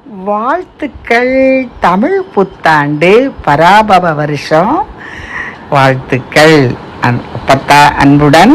வாழ்த்துக்கள். தமிழ் புத்தாண்டு பராபவ வருஷம் வாழ்த்துக்கள். அப்பத்தா அன்புடன்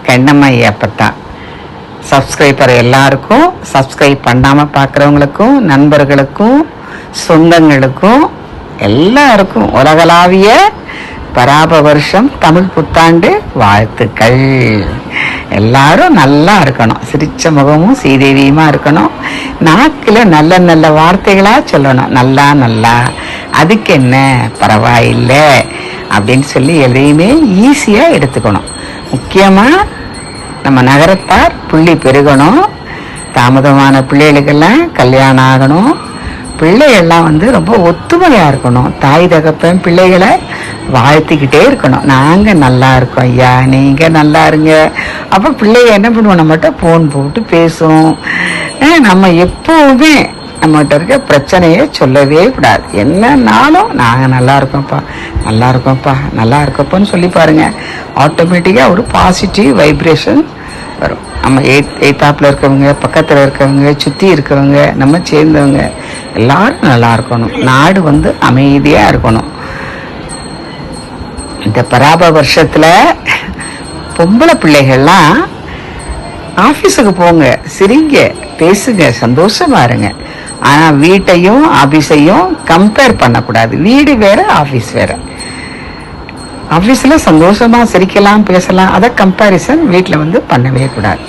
கண்ணம்மையா அப்பத்தா. சப்ஸ்கிரைபர் எல்லாருக்கும், சப்ஸ்கிரைப் பண்ணாமல் பார்க்குறவங்களுக்கும், நண்பர்களுக்கும், சொந்தங்களுக்கும், எல்லாருக்கும் உலகளாவிய பராப வருஷம் தமிழ் புத்தாண்டு வாழ்த்துக்கள். எல்லாரும் நல்லா இருக்கணும், சிரிச்ச முகமும் சீதேவியுமா இருக்கணும், நாக்கில் நல்ல நல்ல வார்த்தைகளாக சொல்லணும். நல்லா நல்லா, அதுக்கு என்ன பரவாயில்லை அப்படின்னு சொல்லி எதையுமே ஈஸியாக எடுத்துக்கணும். முக்கியமாக நம்ம நகரத்தார் புள்ளி பெருகணும். தாமதமான பிள்ளைகளுக்கெல்லாம் கல்யாணம் ஆகணும். பிள்ளைகள்லாம் ரொம்ப ஒத்துமையாக இருக்கணும். தாய் தகப்பன் பிள்ளைகளை வாழ்த்திக்கிட்டே இருக்கணும். நாங்கள் நல்லா இருக்கோம் ஐயா, நீங்கள் நல்லா இருங்க. அப்போ பிள்ளைங்க என்ன பண்ணுவோம், நம்மகிட்ட ஃபோன் போட்டு பேசும். நம்ம எப்போவுமே நம்மகிட்ட இருக்க பிரச்சனையை சொல்லவே கூடாது. என்னன்னாலும் நாங்கள் நல்லா இருக்கோம்ப்பா, நல்லா இருக்கோம்ப்பா, நல்லா இருக்கப்போன்னு சொல்லி பாருங்கள். ஆட்டோமேட்டிக்காக ஒரு பாசிட்டிவ் வைப்ரேஷன் வரும். நம்ம எய்த்தாப்பில் இருக்கவங்க, பக்கத்தில் இருக்கவங்க, சுற்றி இருக்கவங்க, நம்ம சேர்ந்தவங்க எல்லாரும் நல்லா இருக்கணும். நாடு அமைதியாக இருக்கணும். இந்த பராப வருஷத்தில் பொம்பளை பிள்ளைகள்லாம் ஆஃபீஸுக்கு போங்க, சிரிங்க, பேசுங்க, சந்தோஷமா இருங்க. ஆனால் வீட்டையும் ஆஃபீஸையும் கம்பேர் பண்ணக்கூடாது. வீடு வேற, ஆஃபீஸ் வேற. ஆஃபீஸில் சந்தோஷமாக சிரிக்கலாம், பேசலாம். அதை கம்பேரிசன் வீட்டில் பண்ணவே கூடாது.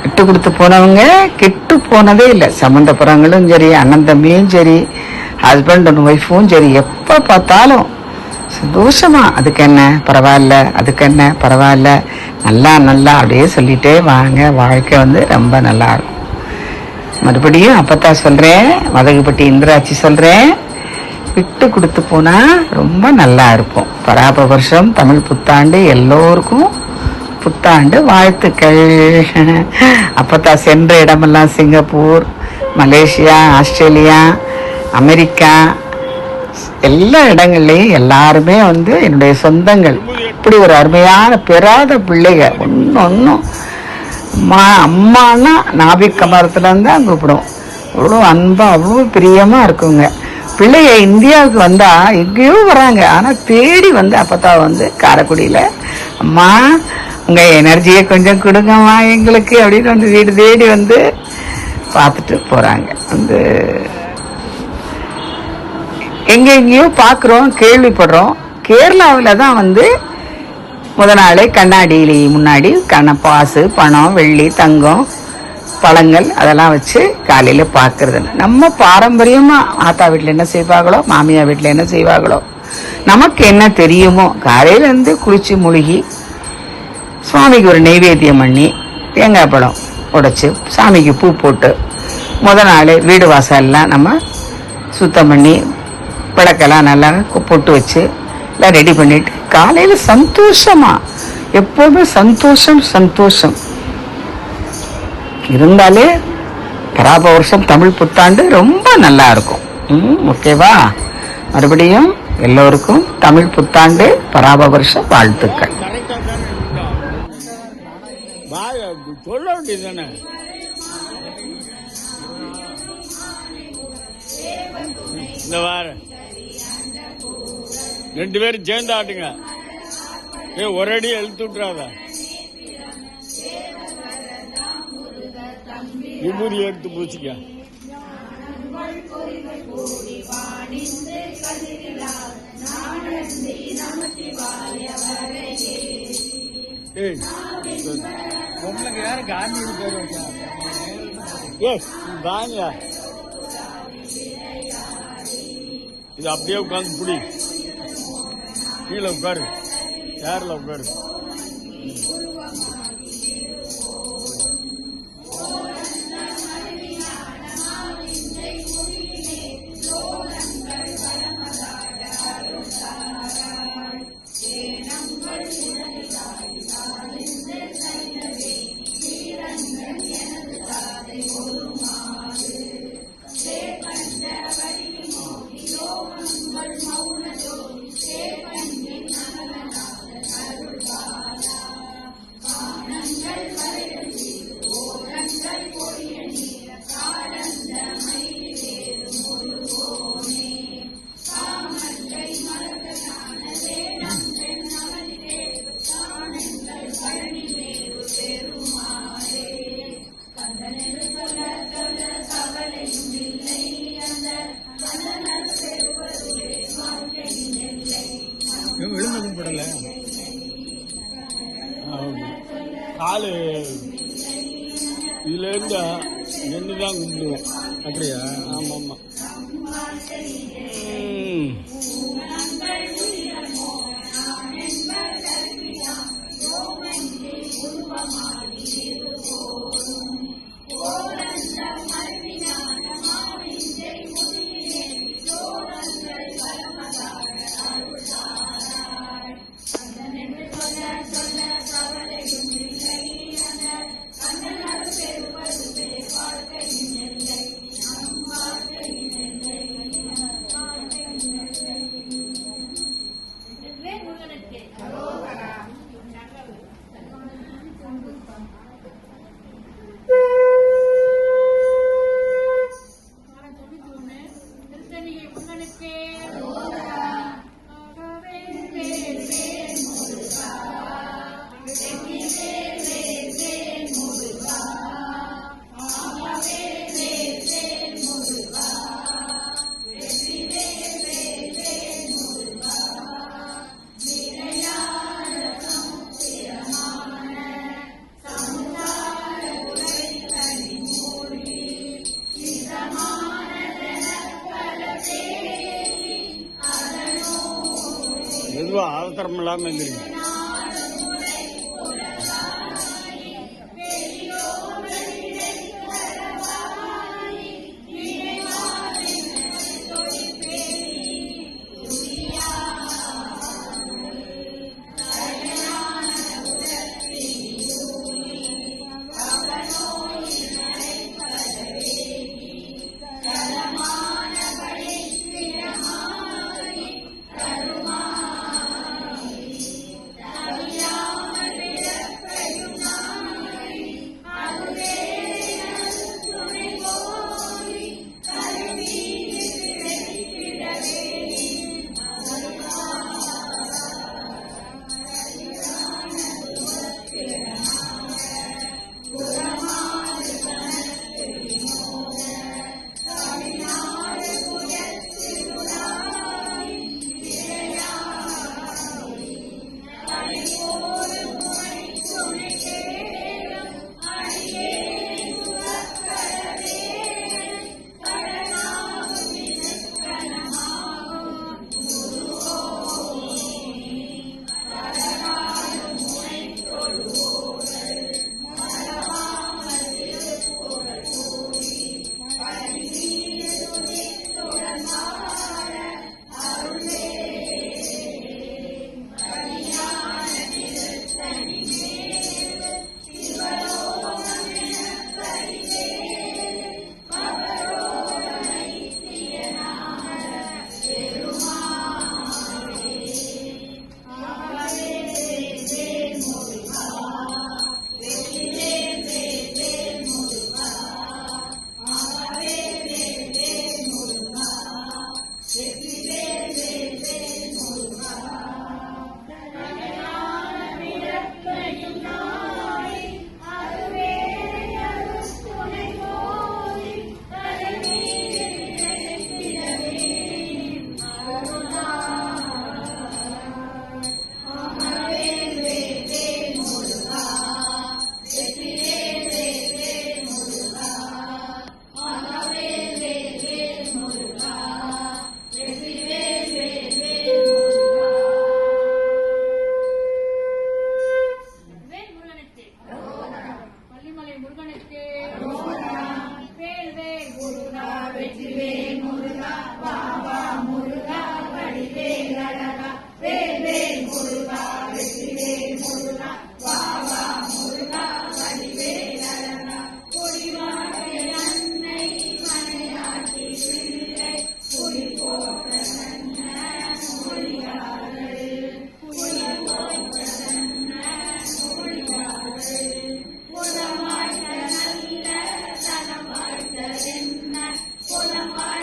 விட்டு கொடுத்து போனவங்க கெட்டு போனதே இல்லை. சம்மந்தப்படுறவங்களும் சரி, அண்ணன் தம்பியும் சரி, ஹஸ்பண்ட் அண்ட் ஒய்ஃபும் சரி, எப்போ பார்த்தாலும் சந்தோஷமா அதுக்கு என்ன பரவாயில்ல, அதுக்கு என்ன பரவாயில்ல, நல்லா நல்லா அப்படியே சொல்லிட்டே வாங்க. வாழ்க்கை ரொம்ப நல்லா இருக்கும். மறுபடியும் அப்பத்தான் சொல்கிறேன், மதகுப்பட்டி இந்திராட்சி சொல்கிறேன், விட்டு கொடுத்து போனால் ரொம்ப நல்லா இருப்போம். பராப வருஷம் தமிழ் புத்தாண்டு எல்லோருக்கும் புத்தாண்டு வாழ்த்துக்கள். அப்பத்தான் சென்ற இடமெல்லாம் சிங்கப்பூர், மலேசியா, ஆஸ்திரேலியா, அமெரிக்கா, எல்லா இடங்கள்லையும் எல்லாருமே என்னுடைய சொந்தங்கள். இப்படி ஒரு அருமையான பெறாத பிள்ளைங்க. ஒன்றும் அம்மா அம்மானா நாபிக் கமரத்துலேருந்து தான் கூப்பிடும். அவ்வளோ அன்பாக, அவ்வளோ பிரியமாக இருக்குங்க. பிள்ளைங்க இந்தியாவுக்கு வந்தால் எங்கேயோ வராங்க, ஆனால் தேடி அப்பத்தா காரைக்குடியில், அம்மா உங்கள் எனர்ஜியை கொஞ்சம் கொடுங்கம்மா எங்களுக்கு அப்படின்னு வீடு தேடி பார்த்துட்டு போகிறாங்க. எங்கெங்கேயோ பார்க்குறோம், கேள்விப்படுறோம். கேரளாவில் தான் முத நாள் கண்ணாடியிலே முன்னாடி பாசு, பணம், வெள்ளி, தங்கம், பழங்கள் அதெல்லாம் வச்சு காலையில் பார்க்கறது. நம்ம பாரம்பரியமாக ஆத்தா வீட்டில் என்ன செய்வாங்களோ, மாமியா வீட்டில் என்ன செய்வாங்களோ, நமக்கு என்ன தெரியுமோ, காலையிலேருந்து குளித்து முழுகி சுவாமிக்கு ஒரு நெய்வேத்தியம் பண்ணி தேங்காய் பழம் உடைச்சி சாமிக்கு பூ போட்டு முத நாள் வீடு வாசல்லாம் நம்ம சுத்தம் பண்ணி விளக்கெல்லாம் நல்லா பொட்டு வச்சு எல்லாம் ரெடி பண்ணிட்டு காலையில் சந்தோஷமா, எப்போவுமே சந்தோஷம் சந்தோஷம் இருந்தாலே பராப வருஷம் தமிழ் புத்தாண்டு ரொம்ப நல்லா இருக்கும். ஓகேவா? மறுபடியும் எல்லோருக்கும் தமிழ் புத்தாண்டு பராப வருஷ வாழ்த்துக்கள். சொல்ல வேண்டியதானே. இந்த வாரம் 2 பேரும் சேர்ந்து ஆட்டுங்க. ஒரு அடி எழுத்து விட்டுறாத. விபூதி எடுத்து பூச்சிக்க. பொம்பளைக்கு யாரு காந்தி பேர் வச்சா? தானியா இது அப்படியே உட்காந்து புடி. கீழே உட்காரு, சேர்ல உட்காரு. மௌன ஜோதி சேவன் கடலை காலு இதுல இருந்தா நின்று தான் கும்பிடுவோம். அப்படியா? ஆமாம் ஆமாம். எதுவும் அவசரம் இல்லாமல் இருந்துருங்க. Hola,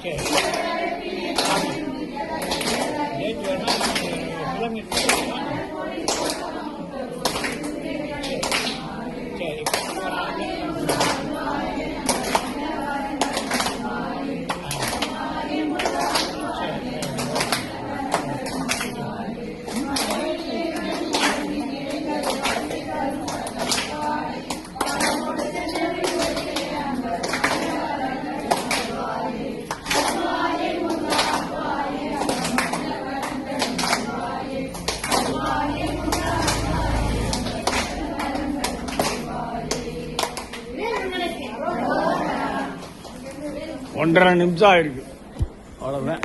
சரி டேட் வேணா கிலோமீட்டர் சரி ஒன்றரை நிமிஷம் ஆயிருக்கு அவ்வளவுதான்.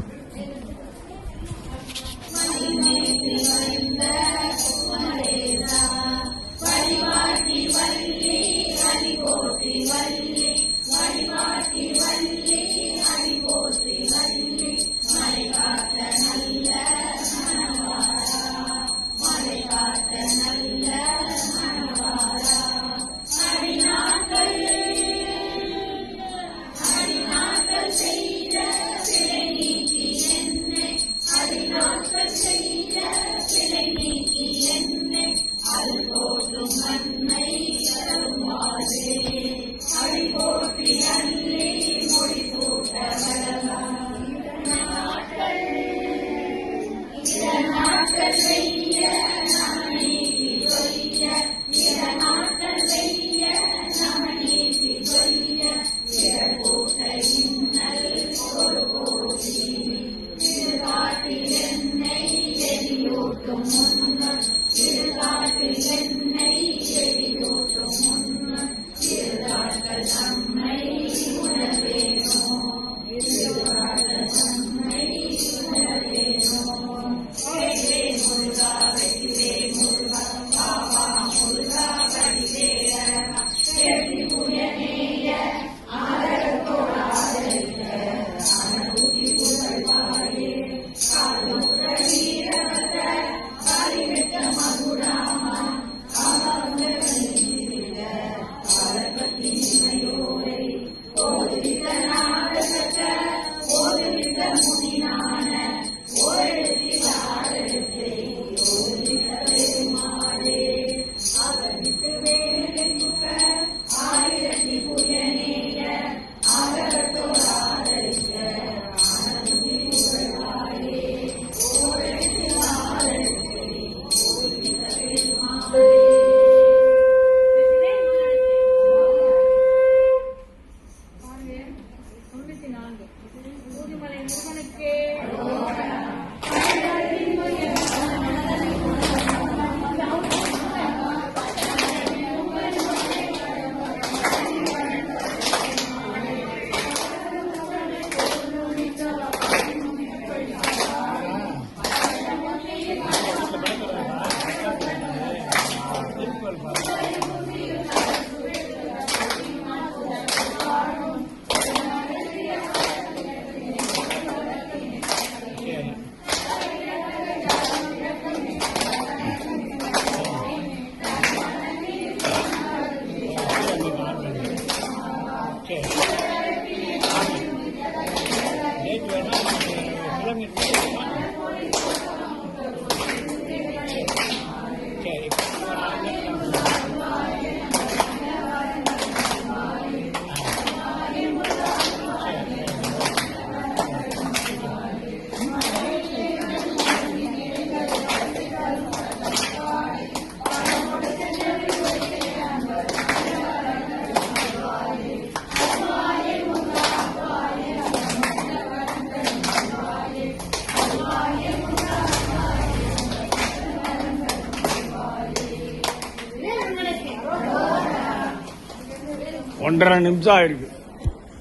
ஒன்றரை நிமிஷம் ஆயிருக்கு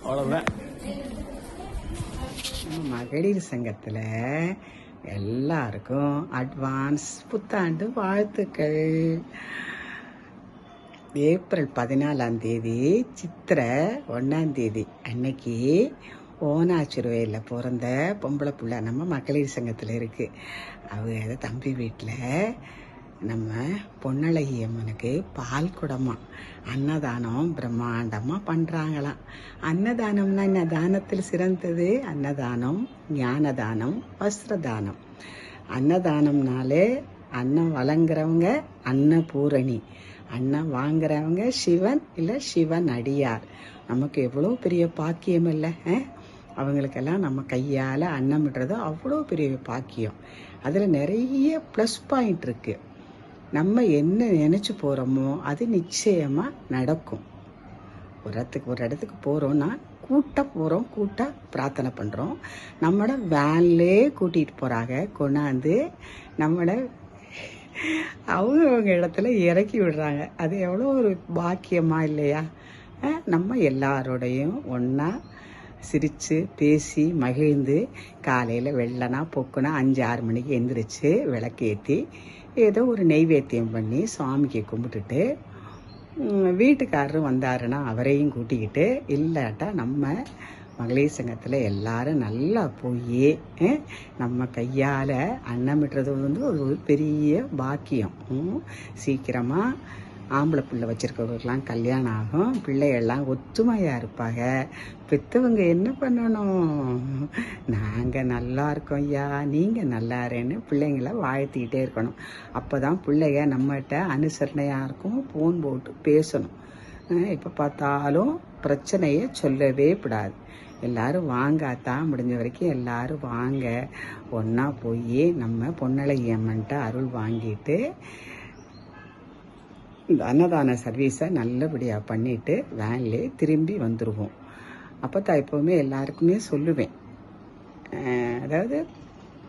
அவ்வளவுதான். மகளிர் சங்கத்தில் எல்லாருக்கும் அட்வான்ஸ் புத்தாண்டு வாழ்த்துக்கள். ஏப்ரல் 14 சித்திரை 1 அன்னைக்கு ஓனாச்சுருவையில் பிறந்த பொம்பளை பிள்ளை நம்ம மகளிர் சங்கத்தில் இருக்குது. அவங்க தம்பி வீட்டில் நம்ம பொன்னழகி அம்மனுக்கு பால் குடமா அன்னதானம் பிரம்மாண்டமாக பண்ணுறாங்களாம். அன்னதானம்னா என்ன? தானத்தில் சிறந்தது அன்னதானம், ஞானதானம், வஸ்திரதானம். அன்னதானம்னாலே அன்னம் வழங்குறவங்க அன்னபூரணி, அன்னம் வாங்குறவங்க சிவன் இல்லை சிவன் அடியார். நமக்கு எவ்வளோ பெரிய பாக்கியம் இல்லை? அவங்களுக்கெல்லாம் நம்ம கையால் அன்னமிடுறது அவ்வளோ பெரிய பாக்கியம். அதில் நிறைய ப்ளஸ் பாயிண்ட் இருக்குது. நம்ம என்ன நினச்சி போகிறோமோ அது நிச்சயமாக நடக்கும். ஒரு இடத்துக்கு போகிறோன்னா கூட்டாக போகிறோம், கூட்டாக பிரார்த்தனை பண்ணுறோம். நம்மளோட வேன்லே கூட்டிகிட்டு போகிறாங்க, கொண்டாந்து நம்மளை அவங்க இடத்துல இறக்கி விடுறாங்க. அது எவ்வளோ ஒரு பாக்கியமா இல்லையா? நம்ம எல்லாரோடையும் ஒன்றா சிரித்து பேசி மகிழ்ந்து காலையில் வெள்ளனா பொக்குனா 5-6 மணிக்கு எந்திரிச்சு விளக்கேற்றி ஏதோ ஒரு நெய்வேத்தியம் பண்ணி சுவாமிக்கு கும்பிட்டுட்டு வீட்டுக்காரரும் வந்தாருன்னா அவரையும் கூட்டிக்கிட்டு, இல்லாட்டா நம்ம மகளிர் சங்கத்தில் எல்லாரும் நல்லா போய் நம்ம கையால் அன்னமிடுறது ஒரு பெரிய பாக்கியம். சீக்கிரமாக ஆம்பளை பிள்ளை வச்சுருக்கவங்களுக்கெல்லாம் கல்யாணம் ஆகும், பிள்ளைகள்லாம் ஒத்துமையாக இருப்பாங்க. பெற்றவங்க என்ன பண்ணணும்? நாங்கள் நல்லா இருக்கோம் ஐயா, நீங்கள் நல்லா இருன்னு பிள்ளைங்கள வாழ்த்திக்கிட்டே இருக்கணும். அப்போ தான் பிள்ளைங்க நம்மகிட்ட அனுசரணையாக இருக்கும். ஃபோன் போட்டு பேசணும். இப்போ பார்த்தாலும் பிரச்சனையை சொல்லவே கூடாது. எல்லாரும் வாங்காதான், முடிஞ்ச வரைக்கும் எல்லாரும் வாங்க, ஒன்றா போய் நம்ம பொன்னழகி அம்மன்ட்ட அருள் வாங்கிட்டு இந்த அன்னதான சர்வீஸை நல்லபடியாக பண்ணிவிட்டு வேன்லேயே திரும்பி வந்துடுவோம். அப்போ தான் எப்போவுமே எல்லாருக்குமே சொல்லுவேன், அதாவது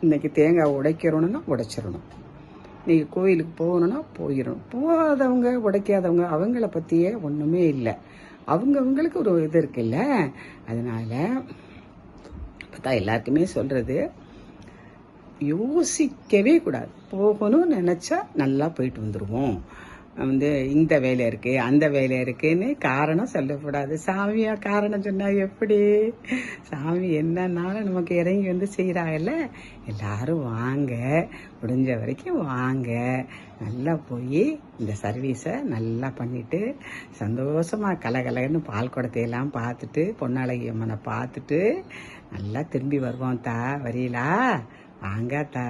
இன்றைக்கி தேங்காய் உடைக்கிறோன்னா உடைச்சிடணும், நீங்கள் கோயிலுக்கு போகணுன்னா போயிடணும். போகாதவங்க உடைக்காதவங்க அவங்கள பற்றியே ஒன்றுமே இல்லை. அவங்களுக்கு ஒரு இது இருக்குல்ல. அதனால் இப்போ தான் எல்லாருக்குமே சொல்கிறது, யோசிக்கவே கூடாது. போகணும்னு நினச்சா நல்லா போயிட்டு வந்துடுவோம். இந்த வேலை இருக்குது அந்த வேலை இருக்குன்னு காரணம் சொல்லக்கூடாது. சாமியா காரணம் சொன்னால் எப்படி? சாமி என்னன்னாலும் நமக்கு இறங்கி வந்து செய்கிறாங்கல்ல. எல்லாரும் வாங்க, முடிஞ்ச வரைக்கும் வாங்க, நல்லா போய் இந்த சர்வீஸை நல்லா பண்ணிவிட்டு சந்தோஷமாக கலகலன்னு பால் குடத்தையெல்லாம் பார்த்துட்டு பொன்னழகி அம்மனை பார்த்துட்டு நல்லா திரும்பி வருவோம். தா வரீங்களா? வாங்க தா.